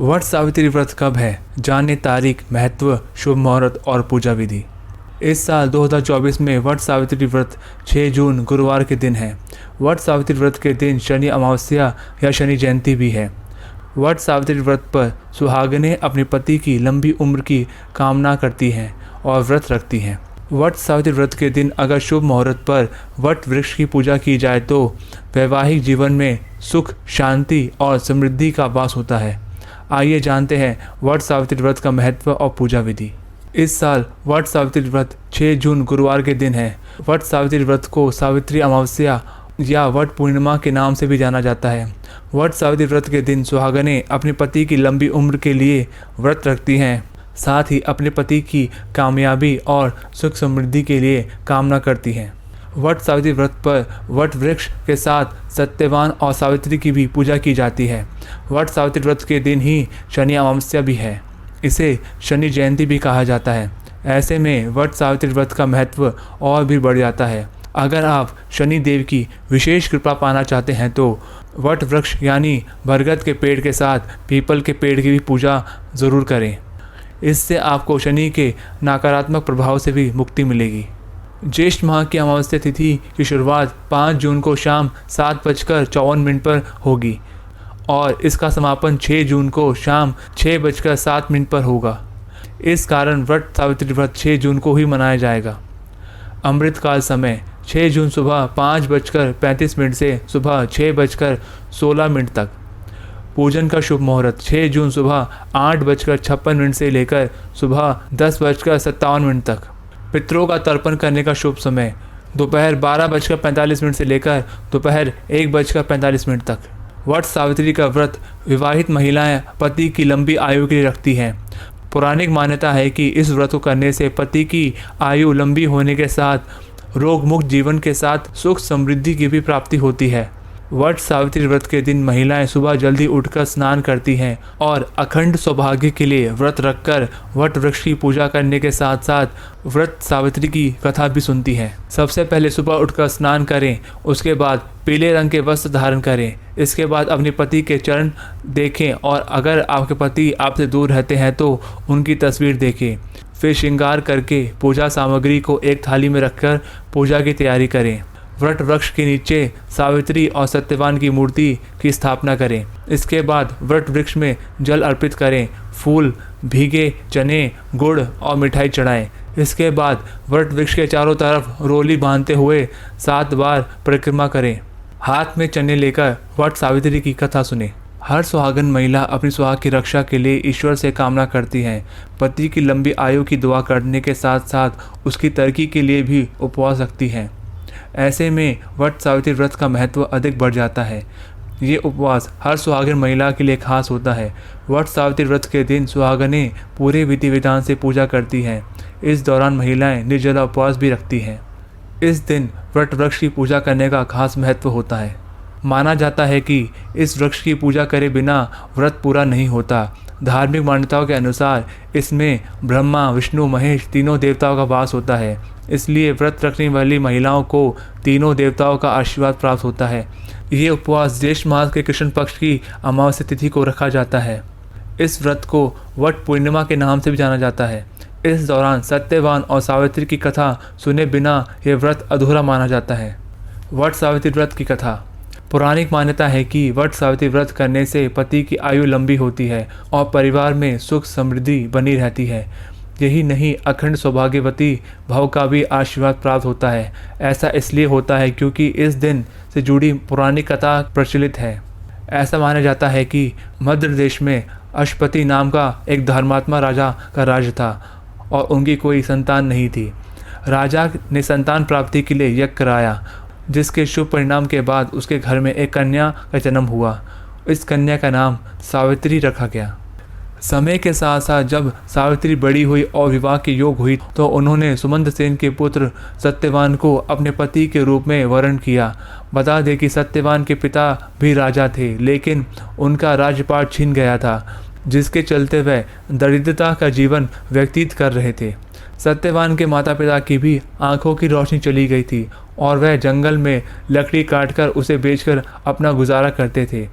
वट सावित्री व्रत कब है? जाने तारीख, महत्व, शुभ मुहूर्त और पूजा विधि। इस साल 2024 में वट सावित्री व्रत 6 जून गुरुवार के दिन है। वट सावित्री व्रत के दिन शनि अमावस्या या शनि जयंती भी है। वट सावित्री व्रत पर सुहागनें अपने पति की लंबी उम्र की कामना करती हैं और व्रत रखती हैं। वट सावित्री व्रत के दिन अगर शुभ मुहूर्त पर वट वृक्ष की पूजा की जाए तो वैवाहिक जीवन में सुख, शांति और समृद्धि का वास होता है। आइए जानते हैं वट सावित्री व्रत का महत्व और पूजा विधि। इस साल वट सावित्री व्रत 6 जून गुरुवार के दिन है। वट सावित्री व्रत को सावित्री अमावस्या या वट पूर्णिमा के नाम से भी जाना जाता है। वट सावित्री व्रत के दिन सुहागनें अपने पति की लंबी उम्र के लिए व्रत रखती हैं, साथ ही अपने पति की कामयाबी और सुख समृद्धि के लिए कामना करती हैं। वट सावित्री व्रत पर वट वृक्ष के साथ सत्यवान और सावित्री की भी पूजा की जाती है। वट सावित्री व्रत के दिन ही शनि अमावस्या भी है। इसे शनि जयंती भी कहा जाता है। ऐसे में वट सावित्री व्रत का महत्व और भी बढ़ जाता है। अगर आप शनि देव की विशेष कृपा पाना चाहते हैं तो वट वृक्ष यानी बरगद के पेड़ के साथ पीपल के पेड़ की भी पूजा ज़रूर करें। इससे आपको शनि के नकारात्मक प्रभाव से भी मुक्ति मिलेगी। ज्येष्ठ माह की अमावस्या तिथि की शुरुआत 5 जून को शाम 7:54 पर होगी और इसका समापन 6 जून को शाम 6:07 पर होगा। इस कारण वट सावित्री व्रत 6 जून को ही मनाया जाएगा। अमृतकाल समय 6 जून सुबह 5:35 से सुबह 6:16 तक। पूजन का शुभ मुहूर्त 6 जून सुबह 8:56 से लेकर सुबह 10:57 तक। पितरों का तर्पण करने का शुभ समय दोपहर 12:45 से लेकर दोपहर 1:45 तक। वट सावित्री का व्रत विवाहित महिलाएं पति की लंबी आयु के लिए रखती हैं। पौराणिक मान्यता है कि इस व्रत को करने से पति की आयु लंबी होने के साथ रोग मुक्त जीवन के साथ सुख समृद्धि की भी प्राप्ति होती है। वट सावित्री व्रत के दिन महिलाएं सुबह जल्दी उठकर स्नान करती हैं और अखंड सौभाग्य के लिए व्रत रखकर वट वृक्ष की पूजा करने के साथ साथ व्रत सावित्री की कथा भी सुनती हैं। सबसे पहले सुबह उठकर स्नान करें, उसके बाद पीले रंग के वस्त्र धारण करें। इसके बाद अपने पति के चरण देखें और अगर आपके पति आपसे दूर रहते हैं तो उनकी तस्वीर देखें। फिर श्रृंगार करके पूजा सामग्री को एक थाली में रखकर पूजा की तैयारी करें। वट वृक्ष के नीचे सावित्री और सत्यवान की मूर्ति की स्थापना करें। इसके बाद वट वृक्ष में जल अर्पित करें, फूल, भीगे चने, गुड़ और मिठाई चढ़ाएं। इसके बाद वट वृक्ष के चारों तरफ रोली बांधते हुए 7 बार परिक्रमा करें। हाथ में चने लेकर वट सावित्री की कथा सुने। हर सुहागन महिला अपनी सुहाग की रक्षा के लिए ईश्वर से कामना करती हैं। पति की लंबी आयु की दुआ करने के साथ साथ उसकी तरक्की के लिए भी उपवास रखती हैं। ऐसे में वट सावित्री व्रत का महत्व अधिक बढ़ जाता है। ये उपवास हर सुहागिन महिला के लिए खास होता है। वट सावित्री व्रत के दिन सुहागनें पूरे विधि विधान से पूजा करती हैं। इस दौरान महिलाएं निर्जला उपवास भी रखती हैं। इस दिन वट वृक्ष की पूजा करने का खास महत्व होता है। माना जाता है कि इस वृक्ष की पूजा करे बिना व्रत पूरा नहीं होता। धार्मिक मान्यताओं के अनुसार इसमें ब्रह्मा, विष्णु, महेश तीनों देवताओं का वास होता है। इसलिए व्रत रखने वाली महिलाओं को तीनों देवताओं का आशीर्वाद प्राप्त होता है। ये उपवास ज्येष्ठ मास के कृष्ण पक्ष की अमावस्या तिथि को रखा जाता है। इस व्रत को वट पूर्णिमा के नाम से भी जाना जाता है। इस दौरान सत्यवान और सावित्री की कथा सुने बिना यह व्रत अधूरा माना जाता है। वट सावित्री व्रत की कथा। पौराणिक मान्यता है कि वट सावित्री व्रत करने से पति की आयु लंबी होती है और परिवार में सुख समृद्धि बनी रहती है। यही नहीं, अखंड सौभाग्यवती भव का भी आशीर्वाद प्राप्त होता है। ऐसा इसलिए होता है क्योंकि इस दिन से जुड़ी पौराणिक कथा प्रचलित है। ऐसा माना जाता है कि मध्य प्रदेश में अश्वपति नाम का एक धर्मात्मा राजा का राज्य था और उनकी कोई संतान नहीं थी। राजा ने संतान प्राप्ति के लिए यज्ञ कराया, जिसके शुभ परिणाम के बाद उसके घर में एक कन्या का जन्म हुआ। इस कन्या का नाम सावित्री रखा गया। समय के साथ साथ जब सावित्री बड़ी हुई और विवाह के योग हुई तो उन्होंने सुमंत सेन के पुत्र सत्यवान को अपने पति के रूप में वरण किया। बता दें कि सत्यवान के पिता भी राजा थे, लेकिन उनका राज्यपाट छीन गया था, जिसके चलते वह दरिद्रता का जीवन व्यतीत कर रहे थे। सत्यवान के माता पिता की भी आंखों की रोशनी चली गई थी और वह जंगल में लकड़ी काटकर उसे बेचकर अपना गुजारा करते थे।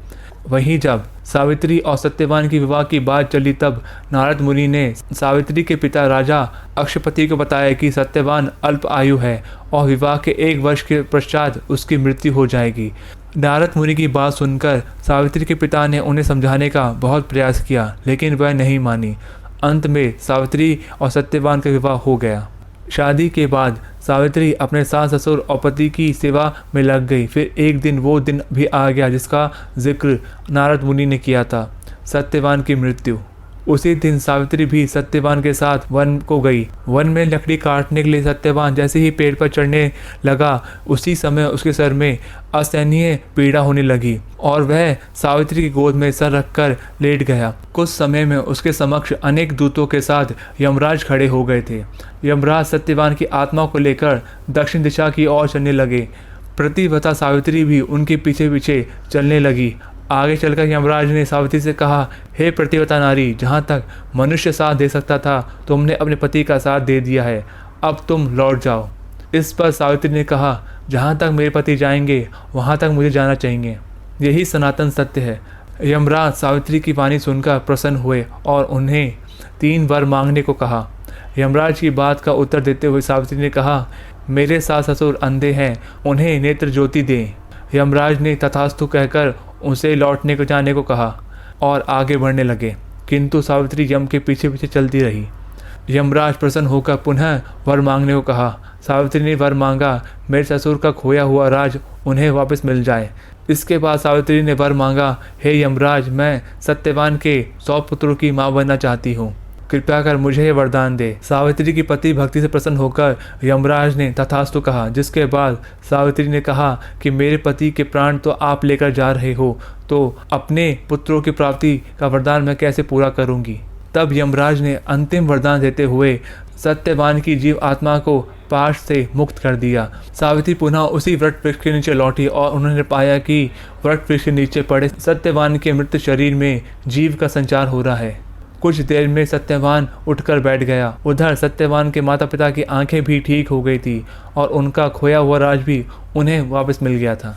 वहीं जब सावित्री और सत्यवान की विवाह की बात चली तब नारद मुनि ने सावित्री के पिता राजा अक्षपति को बताया कि सत्यवान अल्प आयु है और विवाह के 1 वर्ष के पश्चात उसकी मृत्यु हो जाएगी। नारद मुनि की बात सुनकर सावित्री के पिता ने उन्हें समझाने का बहुत प्रयास किया, लेकिन वह नहीं मानी। अंत में सावित्री और सत्यवान का विवाह हो गया। शादी के बाद सावित्री अपने सास ससुर और पति की सेवा में लग गई। फिर एक दिन वो दिन भी आ गया जिसका जिक्र नारद मुनि ने किया था, सत्यवान की मृत्यु। उसी दिन सावित्री भी सत्यवान के साथ वन को गई। वन में लकड़ी काटने के लिए सत्यवान जैसे ही पेड़ पर चढ़ने लगा, उसी समय उसके सर में असहनीय पीड़ा होने लगी और वह सावित्री की गोद में सर रखकर लेट गया। कुछ समय में उसके समक्ष अनेक दूतों के साथ यमराज खड़े हो गए थे। यमराज सत्यवान की आत्मा को लेकर दक्षिण दिशा की ओर चलने लगे। प्रतिव्रता सावित्री भी उनके पीछे पीछे चलने लगी। आगे चलकर यमराज ने सावित्री से कहा, हे प्रतिव्रता नारी, जहाँ तक मनुष्य साथ दे सकता था तुमने अपने पति का साथ दे दिया है, अब तुम लौट जाओ। इस पर सावित्री ने कहा, जहाँ तक मेरे पति जाएंगे वहाँ तक मुझे जाना चाहिए, यही सनातन सत्य है। यमराज सावित्री की वाणी सुनकर प्रसन्न हुए और उन्हें 3 वर मांगने को कहा। यमराज की बात का उत्तर देते हुए सावित्री ने कहा, मेरे सास ससुर अंधे हैं, उन्हें नेत्र ज्योति दें। यमराज ने तथास्तु कहकर उसे लौटने को जाने को कहा और आगे बढ़ने लगे, किंतु सावित्री यम के पीछे पीछे चलती रही। यमराज प्रसन्न होकर पुनः वर मांगने को कहा। सावित्री ने वर मांगा, मेरे ससुर का खोया हुआ राज उन्हें वापस मिल जाए। इसके बाद सावित्री ने वर मांगा, हे यमराज, मैं सत्यवान के 100 पुत्रों की माँ बनना चाहती हूँ, कृपया कर मुझे यह वरदान दे। सावित्री की पति भक्ति से प्रसन्न होकर यमराज ने तथास्तु कहा, जिसके बाद सावित्री ने कहा कि मेरे पति के प्राण तो आप लेकर जा रहे हो, तो अपने पुत्रों की प्राप्ति का वरदान मैं कैसे पूरा करूंगी। तब यमराज ने अंतिम वरदान देते हुए सत्यवान की जीव आत्मा को पाश से मुक्त कर दिया। सावित्री पुनः उसी वट वृक्ष के नीचे लौटी और उन्होंने पाया कि वट वृक्ष के नीचे पड़े सत्यवान के मृत शरीर में जीव का संचार हो रहा है। कुछ देर में सत्यवान उठकर बैठ गया। उधर सत्यवान के माता पिता की आंखें भी ठीक हो गई थी और उनका खोया हुआ राज भी उन्हें वापस मिल गया था।